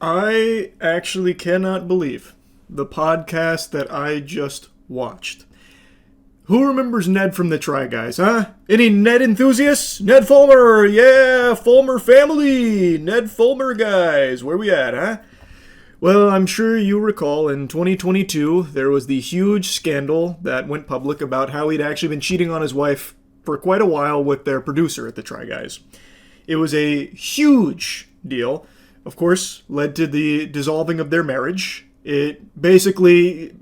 I actually cannot believe the podcast that I just watched. Who remembers Ned from the Try Guys, huh? Any Ned enthusiasts? Ned Fulmer, yeah, Fulmer family, Ned Fulmer guys, where we at, huh? Well, I'm sure you recall in 2022 there was the huge scandal that went public about how he'd actually been cheating on his wife for quite a while with their producer at the Try Guys. It was a huge deal. Of course, led to the dissolving of their marriage. It basically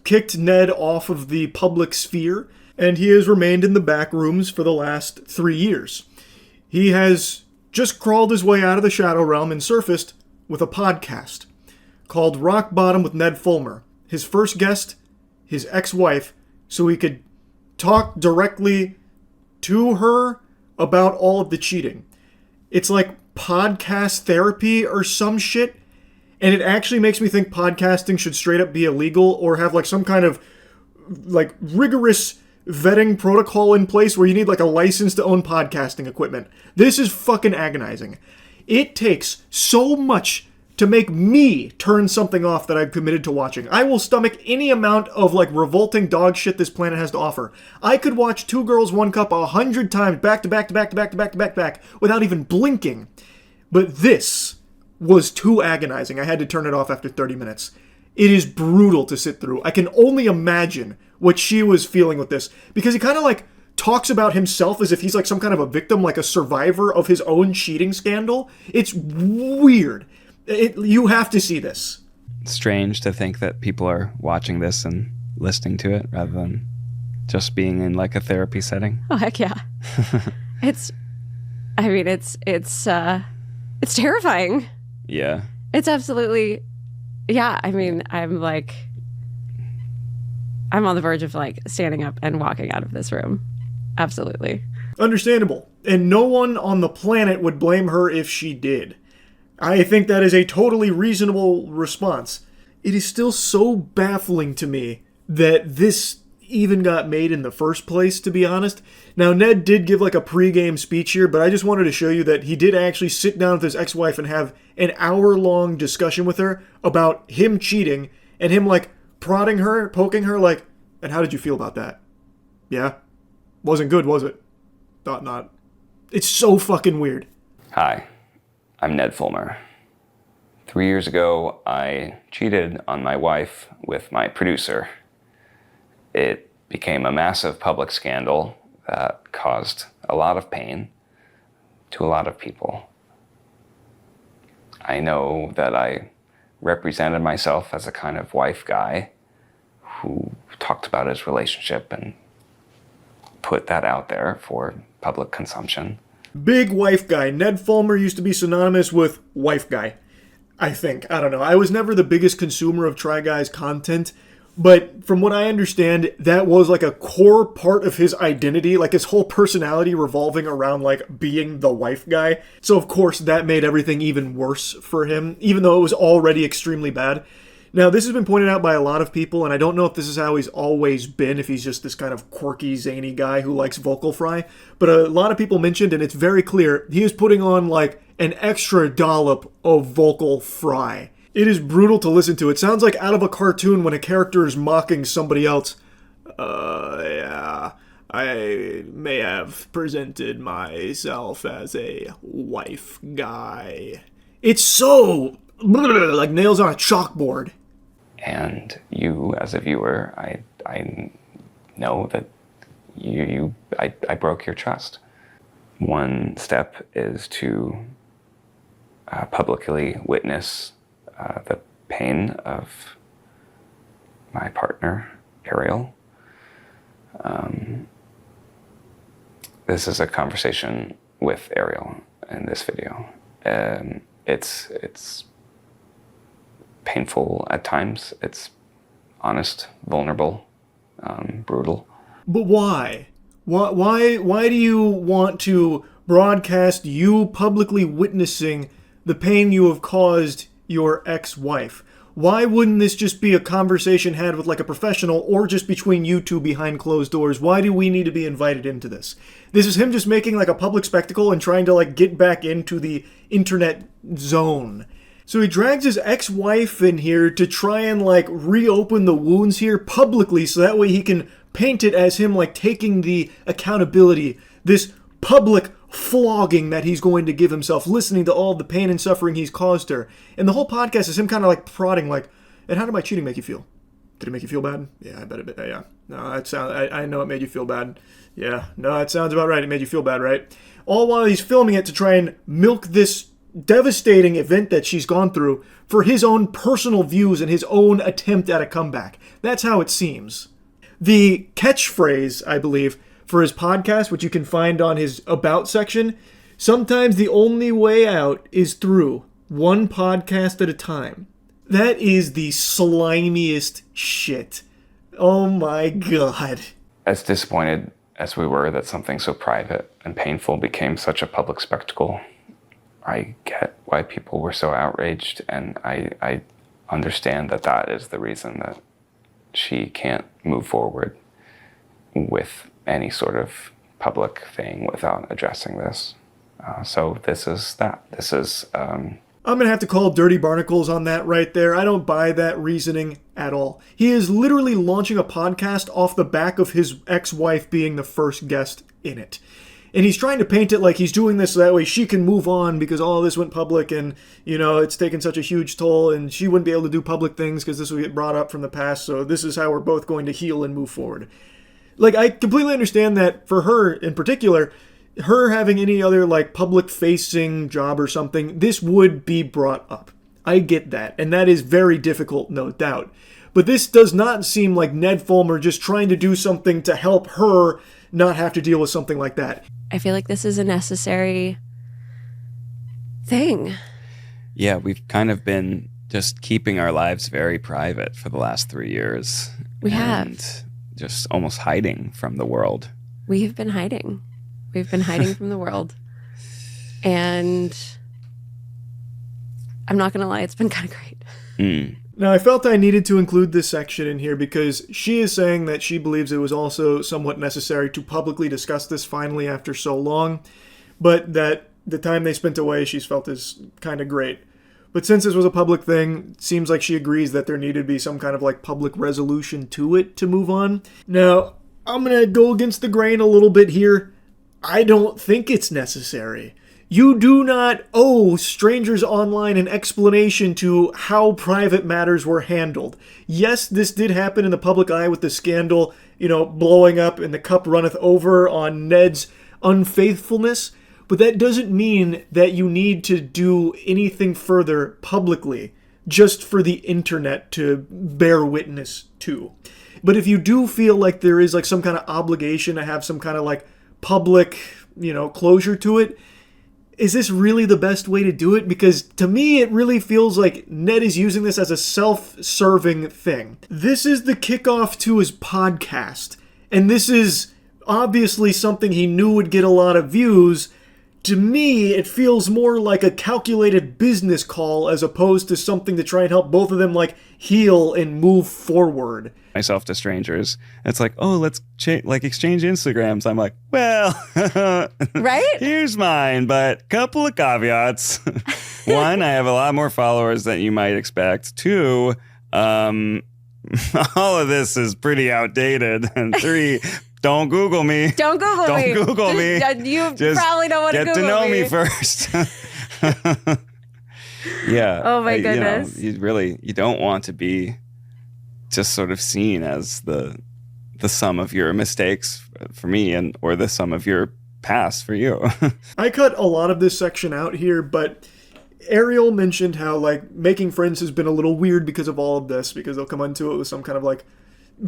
kicked Ned off of the public sphere, and he has remained in the back rooms for the last 3 years. He has just crawled his way out of the Shadow Realm and surfaced with a podcast called Rock Bottom with Ned Fulmer. His first guest, his ex-wife, so he could talk directly to her about all of the cheating. It's like podcast therapy or some shit. And it actually makes me think podcasting should straight up be illegal or have like some kind of like rigorous vetting protocol in place where you need like a license to own podcasting equipment. This is fucking agonizing. It takes so much to make me turn something off that I've committed to watching. I will stomach any amount of like revolting dog shit this planet has to offer. I could watch Two Girls, One Cup 100 times back to back to back to back to back to back to back without even blinking. But this was too agonizing. I had to turn it off after 30 minutes. It is brutal to sit through. I can only imagine what she was feeling with this, because he kind of like talks about himself as if he's like some kind of a victim, like a survivor of his own cheating scandal. It's weird. You have to see this. Strange to think that people are watching this and listening to it rather than just being in like a therapy setting. Oh, heck yeah. It's terrifying. Yeah. It's absolutely, yeah. I mean, I'm on the verge of like standing up and walking out of this room. Absolutely. Understandable. And no one on the planet would blame her if she did. I think that is a totally reasonable response. It is still so baffling to me that this even got made in the first place, to be honest. Now, Ned did give like a pre-game speech here, but I just wanted to show you that he did actually sit down with his ex-wife and have an hour-long discussion with her about him cheating and him like prodding her, poking her like, and how did you feel about that? Yeah? Wasn't good, was it? Thought not. It's so fucking weird. Hi, I'm Ned Fulmer. 3 years ago, I cheated on my wife with my producer. It became a massive public scandal that caused a lot of pain to a lot of people. I know that I represented myself as a kind of wife guy who talked about his relationship and put that out there for public consumption. Big wife guy. Ned Fulmer used to be synonymous with wife guy, I think. I don't know. I was never the biggest consumer of Try Guys content, but from what I understand, that was like a core part of his identity, like his whole personality revolving around like being the wife guy. So of course that made everything even worse for him, even though it was already extremely bad. Now, this has been pointed out by a lot of people, and I don't know if this is how he's always been, if he's just this kind of quirky, zany guy who likes vocal fry, but a lot of people mentioned, and it's very clear, he is putting on like an extra dollop of vocal fry. It is brutal to listen to. It sounds like out of a cartoon when a character is mocking somebody else. Yeah, I may have presented myself as a wife guy. It's so like nails on a chalkboard. And you, as a viewer, I know that I broke your trust. One step is to publicly witness the pain of my partner, Ariel. This is a conversation with Ariel in this video. It's painful at times. It's honest, vulnerable, brutal. But why? Why do you want to broadcast you publicly witnessing the pain you have caused your ex-wife? Why wouldn't this just be a conversation had with like a professional or just between you two behind closed doors? Why do we need to be invited into this? This is him just making like a public spectacle and trying to like get back into the internet zone. So he drags his ex-wife in here to try and, like, reopen the wounds here publicly so that way he can paint it as him, like, taking the accountability, this public flogging that he's going to give himself, listening to all the pain and suffering he's caused her. And the whole podcast is him kind of, like, prodding, like, and how did my cheating make you feel? Did it make you feel bad? Yeah, I bet it. Yeah. No, I know it made you feel bad. Yeah. No, it sounds about right. It made you feel bad, right? All while he's filming it to try and milk this devastating event that she's gone through for his own personal views and his own attempt at a comeback. That's how it seems. The catchphrase, I believe, for his podcast, which you can find on his About section, sometimes the only way out is through one podcast at a time. That is the slimiest shit. Oh my god. As disappointed as we were that something so private and painful became such a public spectacle, I get why people were so outraged, and I understand that that is the reason that she can't move forward with any sort of public thing without addressing this. So this is that. This is... I'm going to have to call dirty barnacles on that right there. I don't buy that reasoning at all. He is literally launching a podcast off the back of his ex-wife being the first guest in it. And he's trying to paint it like he's doing this so that way she can move on because all this went public and, you know, it's taken such a huge toll and she wouldn't be able to do public things because this would get brought up from the past. So this is how we're both going to heal and move forward. Like, I completely understand that for her in particular, her having any other, like, public-facing job or something, this would be brought up. I get that. And that is very difficult, no doubt. But this does not seem like Ned Fulmer just trying to do something to help her not have to deal with something like that. I feel like this is a necessary thing. Yeah, we've kind of been just keeping our lives very private for the last 3 years. We have. And just almost hiding from the world. We have been hiding. We've been hiding from the world. And I'm not going to lie, it's been kind of great. Mm. Now, I felt I needed to include this section in here because she is saying that she believes it was also somewhat necessary to publicly discuss this finally after so long, but that the time they spent away she's felt is kind of great. But since this was a public thing, it seems like she agrees that there needed to be some kind of like public resolution to it to move on. Now, I'm going to go against the grain a little bit here. I don't think it's necessary. You do not owe strangers online an explanation to how private matters were handled. Yes, this did happen in the public eye with the scandal, blowing up and the cup runneth over on Ned's unfaithfulness, but that doesn't mean that you need to do anything further publicly just for the internet to bear witness to. But if you do feel like there is like some kind of obligation to have some kind of like public, closure to it, is this really the best way to do it? Because to me, it really feels like Ned is using this as a self-serving thing. This is the kickoff to his podcast. And this is obviously something he knew would get a lot of views. To me, it feels more like a calculated business call as opposed to something to try and help both of them like heal and move forward. Myself to strangers. It's like, oh, let's exchange Instagrams. I'm like, well, right? Here's mine, but couple of caveats. One, I have a lot more followers than you might expect. Two, all of this is pretty outdated. And three, don't Google me. Don't Google me. Don't Google me. You Just probably don't want to Google me. Get to know me first. Yeah. Oh my goodness. You don't want to be just sort of seen as the sum of your mistakes for me or the sum of your past for you. I cut a lot of this section out here, but Ariel mentioned how like making friends has been a little weird because of all of this, because they'll come into it with some kind of like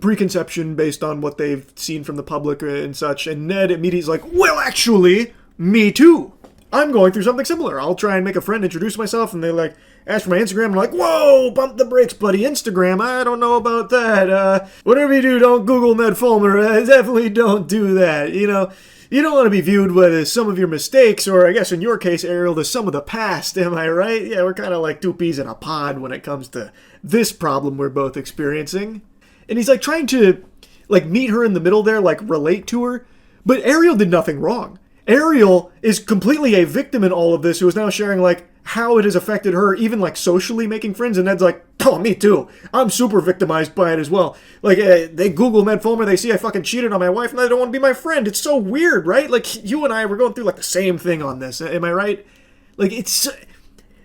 preconception based on what they've seen from the public and such. And Ned immediately is like, well, actually, me too. I'm going through something similar. I'll try and make a friend, introduce myself, and they like ask for my Instagram. I'm like, whoa, bump the brakes, buddy. Instagram, I don't know about that. Whatever you do, don't Google Ned Fulmer. Definitely don't do that. You don't want to be viewed with some of your mistakes, or I guess in your case, Ariel, the sum of the past. Am I right? Yeah, we're kind of like two peas in a pod when it comes to this problem we're both experiencing. And he's like trying to like meet her in the middle there, like relate to her. But Ariel did nothing wrong. Ariel is completely a victim in all of this who is now sharing like how it has affected her, even like socially making friends. And Ned's like, oh, me too. I'm super victimized by it as well. Like, they Google Ned Fulmer, they see I fucking cheated on my wife, and they don't want to be my friend. It's so weird, right? Like, you and I, we're going through like the same thing on this. Am I right? Like, this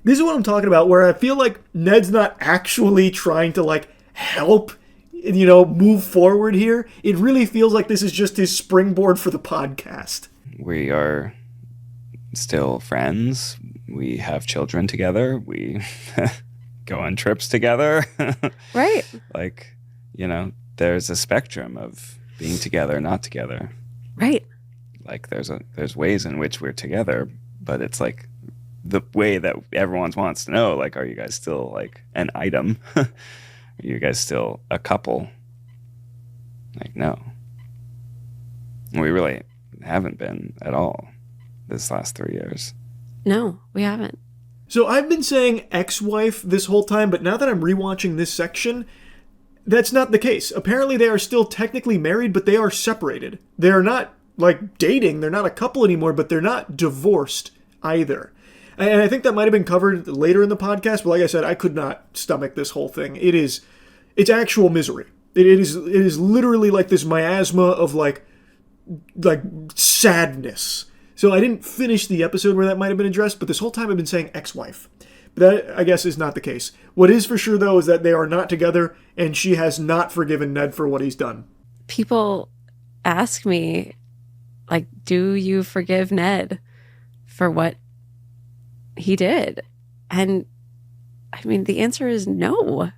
is what I'm talking about, where I feel like Ned's not actually trying to like help, move forward here. It really feels like this is just his springboard for the podcast. We are still friends. We have children together. We go on trips together. Right. Like, there's a spectrum of being together, not together. Right. Like there's ways in which we're together, but it's like the way that everyone wants to know, like, are you guys still like an item? Are you guys still a couple? Like, no. We really haven't been at all this last 3 years. No, we haven't. So I've been saying ex-wife this whole time, but now that I'm rewatching this section, that's not the case. Apparently they are still technically married, but they are separated. They are not like dating, they're not a couple anymore, but they're not divorced either. And I think that might have been covered later in the podcast, but like I said, I could not stomach this whole thing. It's actual misery. It is literally like this miasma of like sadness. So I didn't finish the episode where that might have been addressed, but this whole time I've been saying ex-wife. But that, I guess, is not the case. What is for sure, though, is that they are not together, and she has not forgiven Ned for what he's done. People ask me, like, do you forgive Ned for what he did? And, I mean, the answer is no.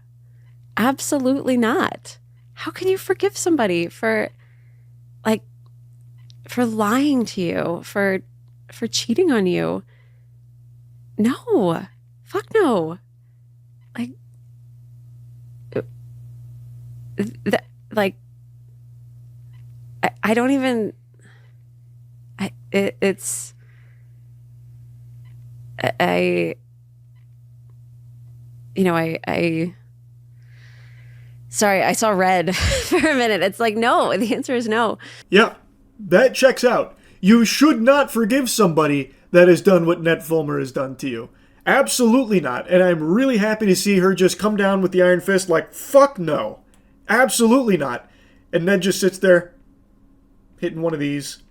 Absolutely not. How can you forgive somebody for lying to you, for cheating on you? No. Fuck no. Like, I don't even, sorry, I saw red for a minute. It's like, no, the answer is no. Yeah, that checks out. You should not forgive somebody that has done what Ned Fulmer has done to you. Absolutely not. And I'm really happy to see her just come down with the iron fist like, fuck no. Absolutely not. And Ned just sits there, hitting one of these.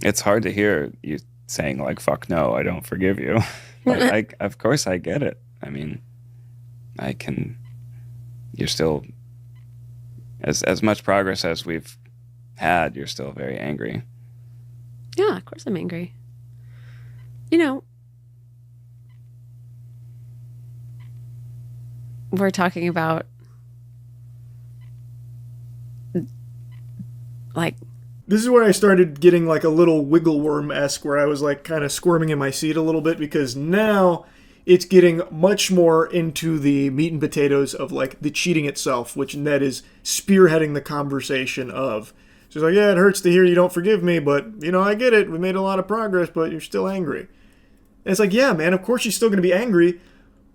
It's hard to hear you saying like, fuck no, I don't forgive you. But of course I get it. I mean, you're still, as much progress as we've had, you're still very angry. Yeah, of course I'm angry. We're talking about like, this is where I started getting like a little wiggle worm-esque, where I was like kind of squirming in my seat a little bit, because now it's getting much more into the meat and potatoes of like the cheating itself, which Ned is spearheading the conversation of. She's like, yeah, it hurts to hear you don't forgive me, but I get it. We made a lot of progress, but you're still angry. And it's like, yeah, man, of course she's still going to be angry,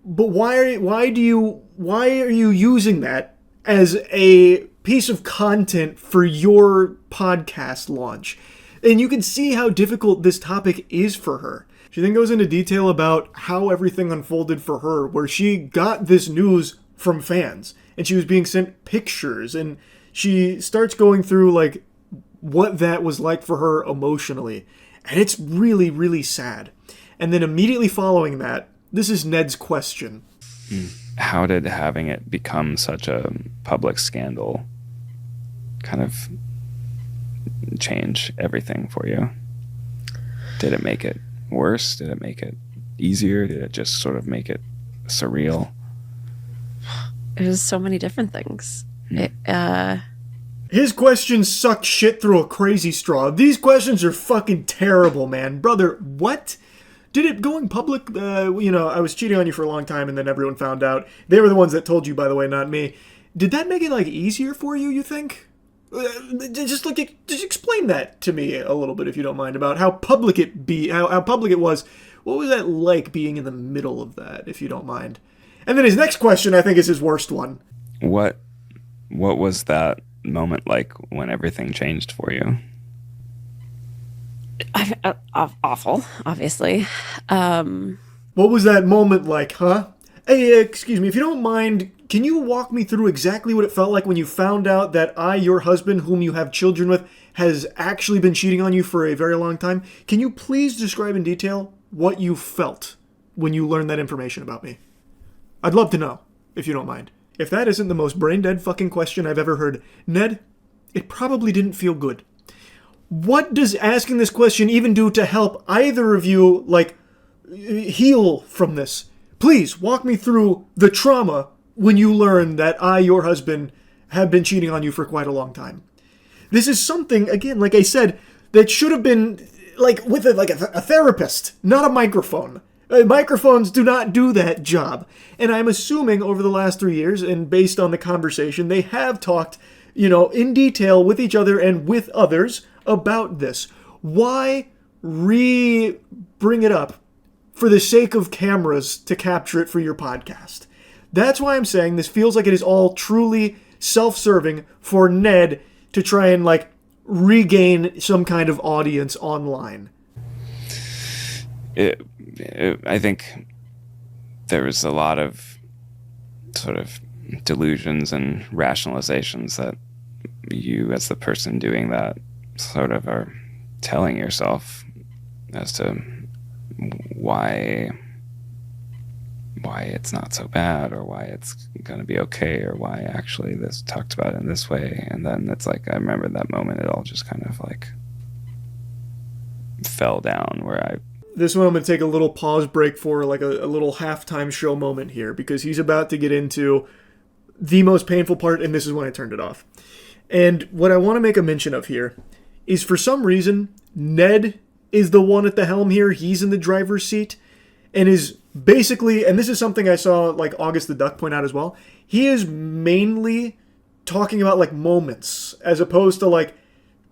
but why are you using that as a piece of content for your podcast launch? And you can see how difficult this topic is for her. She then goes into detail about how everything unfolded for her, where she got this news from fans, and she was being sent pictures, and she starts going through like what that was like for her emotionally. And it's really, really sad. And then immediately following that, this is Ned's question. How did having it become such a public scandal kind of change everything for you? Did it make it worse? Did it make it easier? Did it just sort of make it surreal? It was so many different things. His questions suck shit through a crazy straw. These questions are fucking terrible, man. Brother, what? Did it going public, I was cheating on you for a long time and then everyone found out. They were the ones that told you, by the way, not me. Did that make it, like, easier for you, you think? Just explain that to me a little bit, if you don't mind, about how public how public it was. What was that like being in the middle of that, if you don't mind? And then his next question, I think, is his worst one. What was that moment like when everything changed for you? Awful, obviously. What was that moment like, huh? Hey, excuse me, if you don't mind, can you walk me through exactly what it felt like when you found out that your husband, whom you have children with, has actually been cheating on you for a very long time? Can you please describe in detail what you felt when you learned that information about me? I'd love to know, if you don't mind. If that isn't the most brain-dead fucking question I've ever heard, Ned, it probably didn't feel good. What does asking this question even do to help either of you, heal from this? Please, walk me through the trauma when you learn that your husband, have been cheating on you for quite a long time. This is something, again, like I said, that should have been, with a therapist, not a microphone. Microphones do not do that job. And I'm assuming over the last 3 years, and based on the conversation, they have talked, in detail with each other and with others about this. Why bring it up for the sake of cameras to capture it for your podcast? That's why I'm saying this feels like it is all truly self-serving for Ned to try and regain some kind of audience online. I think there was a lot of sort of delusions and rationalizations that you, as the person doing that, sort of are telling yourself as to why it's not so bad, or why it's going to be okay, or why actually this talked about it in this way. And then it's I remember that moment, it all just kind of fell down where This one I'm going to take a little pause break for, a little halftime show moment here, because he's about to get into the most painful part, and this is when I turned it off. And what I want to make a mention of here is, for some reason, Ned is the one at the helm here. He's in the driver's seat, and is basically, and this is something I saw August the Duck point out as well, he is mainly talking about moments, as opposed to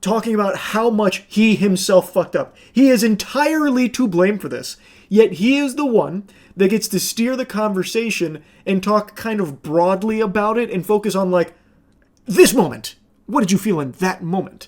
talking about how much he himself fucked up. He is entirely to blame for this, yet he is the one that gets to steer the conversation and talk kind of broadly about it and focus on this moment. What did you feel in that moment?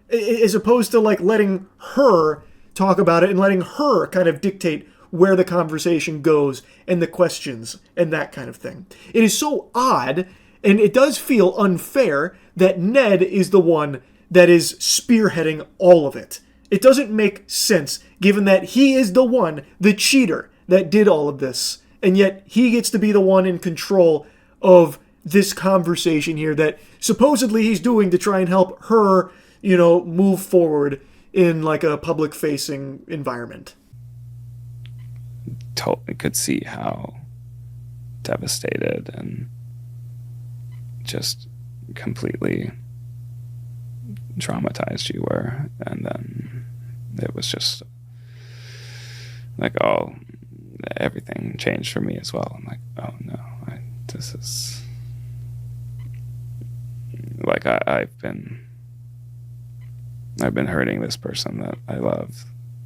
As opposed to letting her talk about it and letting her kind of dictate where the conversation goes and the questions and that kind of thing. It is so odd, and it does feel unfair that Ned is the one that is spearheading all of it. It doesn't make sense, given that he is the one, the cheater, that did all of this, and yet he gets to be the one in control of this conversation here that supposedly he's doing to try and help her, move forward in a public-facing environment. totally could see how devastated and just completely traumatized you were. And then it was just everything changed for me as well. I'm oh no, this is I've been hurting this person that I love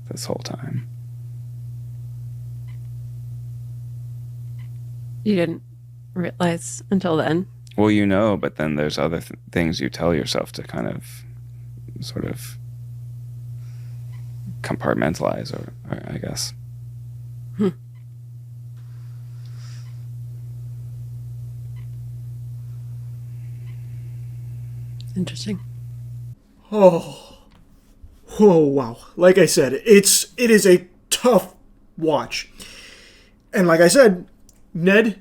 this whole time. You didn't realize until then? Well, but then there's other things you tell yourself to kind of sort of compartmentalize, or I guess. Interesting. Oh, wow. Like I said, it is a tough watch. And like I said, Ned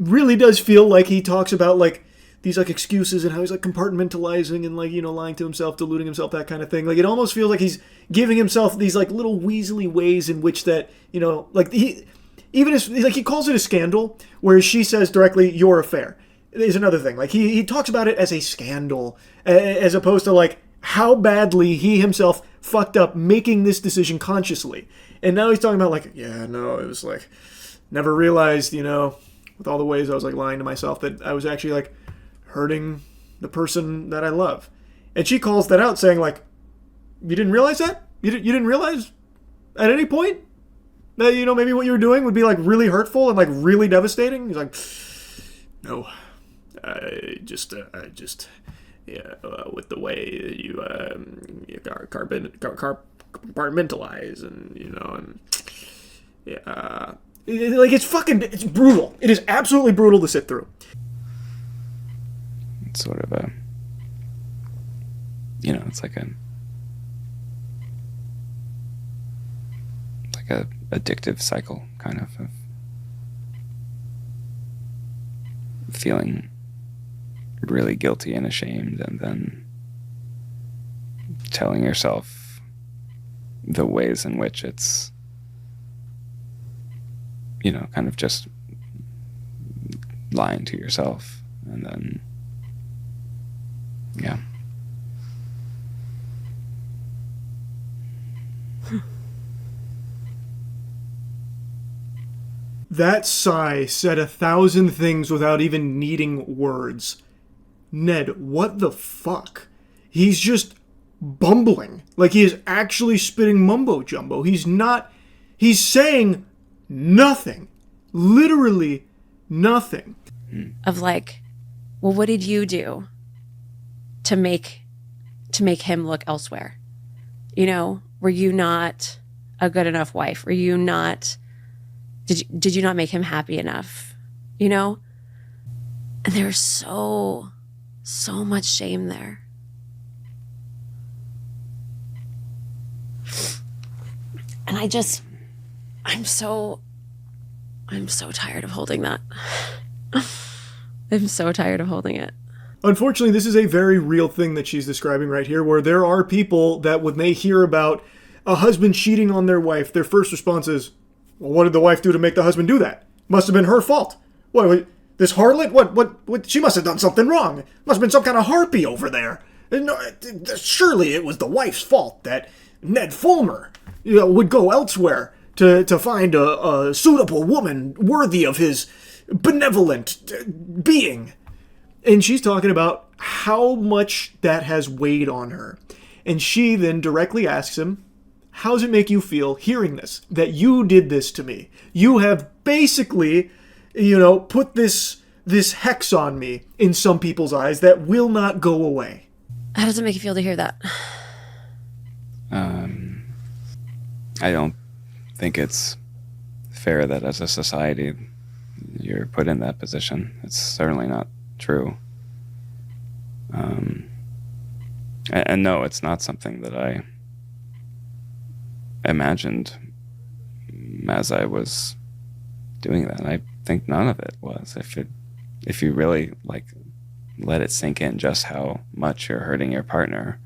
really does feel like he talks about these excuses and how he's compartmentalizing and lying to himself, deluding himself, that kind of thing. It almost feels like he's giving himself these little weaselly ways in which that, he calls it a scandal, whereas she says directly, your affair. Is another thing. He talks about it as a scandal, as opposed to how badly he himself fucked up making this decision consciously. And now he's talking about it was never realized, with all the ways I was lying to myself, that I was actually hurting the person that I love. And she calls that out, saying you didn't realize that? You didn't realize at any point that maybe what you were doing would be really hurtful and really devastating? He's no. With the way you compartmentalize and Like, it's brutal. It is absolutely brutal to sit through. It's sort of a, it's like a addictive cycle, kind of feeling really guilty and ashamed, and then telling yourself the ways in which it's, kind of just lying to yourself, and then, yeah. That sigh said 1,000 things without even needing words. Ned, what the fuck? He's just bumbling. Like, he is actually spitting mumbo jumbo. He's saying nothing. Literally nothing. Of like, well, what did you do to make him look elsewhere? Were you not a good enough wife? Were you not, did you not make him happy enough? And there's so much shame there. And I'm so tired of holding that. I'm so tired of holding it. Unfortunately, this is a very real thing that she's describing right here, where there are people that when they hear about a husband cheating on their wife, their first response is, well, what did the wife do to make the husband do that? Must have been her fault. What, this harlot? What? She must have done something wrong. Must have been some kind of harpy over there. No, surely it was the wife's fault that Ned Fulmer would go elsewhere to find a suitable woman worthy of his benevolent being. And she's talking about how much that has weighed on her. And she then directly asks him, how does it make you feel hearing this? That you did this to me. You have basically, put this hex on me in some people's eyes that will not go away. How does it make you feel to hear that? I don't think it's fair that as a society you're put in that position. It's certainly not true. And no, it's not something that I imagined as I was doing that. I think none of it was. If you really let it sink in just how much you're hurting your partner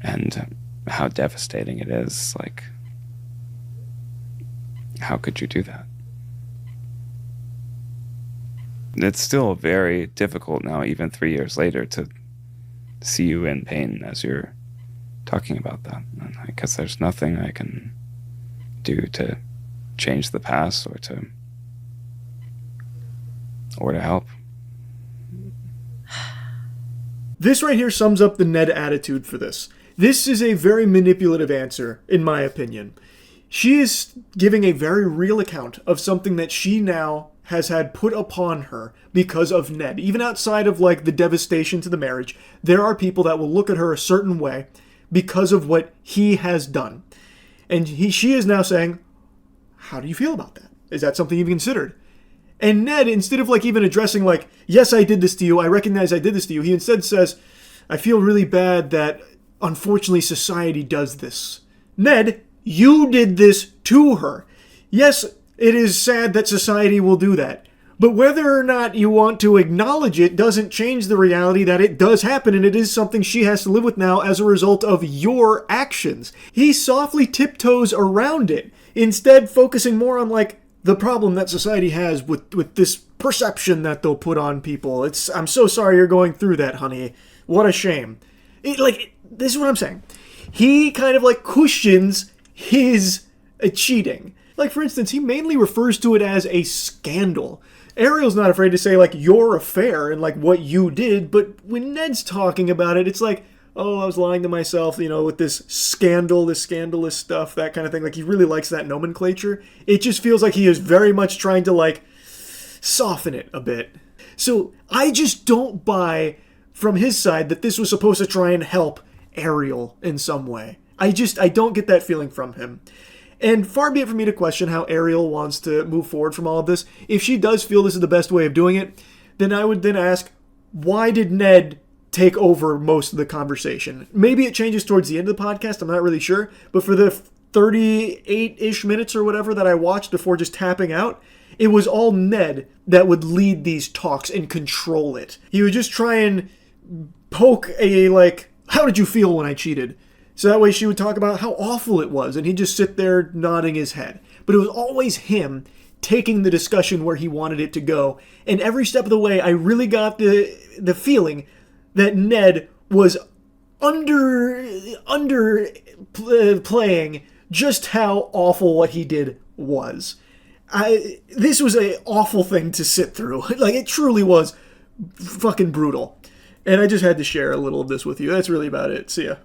and how devastating it is, how could you do that? It's still very difficult now, even 3 years later, to see you in pain as you're talking about that, because there's nothing I can do to change the past or to help. This right here sums up the Ned attitude for this. This is a very manipulative answer, in my opinion. She is giving a very real account of something that she now has had put upon her because of Ned. Even outside of the devastation to the marriage, there are people that will look at her a certain way because of what he has done. And she is now saying, how do you feel about that? Is that something you've considered? And Ned, instead of even addressing yes, I did this to you, I recognize I did this to you, he instead says, I feel really bad that unfortunately society does this. Ned, you did this to her. Yes, it is sad that society will do that. But whether or not you want to acknowledge it doesn't change the reality that it does happen, and it is something she has to live with now as a result of your actions. He softly tiptoes around it, instead focusing more on the problem that society has with this perception that they'll put on people. I'm so sorry you're going through that, honey. What a shame. This is what I'm saying. He kind of cushions his cheating. For instance, he mainly refers to it as a scandal. Ariel's not afraid to say, your affair and, what you did, but when Ned's talking about it, it's oh, I was lying to myself, with this scandal, this scandalous stuff, that kind of thing. He really likes that nomenclature. It just feels like he is very much trying to, soften it a bit. So I just don't buy from his side that this was supposed to try and help Ariel in some way. I don't get that feeling from him. And far be it from me to question how Ariel wants to move forward from all of this. If she does feel this is the best way of doing it, then I would then ask, why did Ned take over most of the conversation? Maybe it changes towards the end of the podcast, I'm not really sure. But for the 38-ish minutes or whatever that I watched before just tapping out, it was all Ned that would lead these talks and control it. He would just try and poke a, like, how did you feel when I cheated? So that way she would talk about how awful it was, and he'd just sit there nodding his head. But it was always him taking the discussion where he wanted it to go. And every step of the way, I really got the feeling that Ned was underplaying just how awful what he did was. This was an awful thing to sit through. Like, it truly was fucking brutal. And I just had to share a little of this with you. That's really about it. See ya.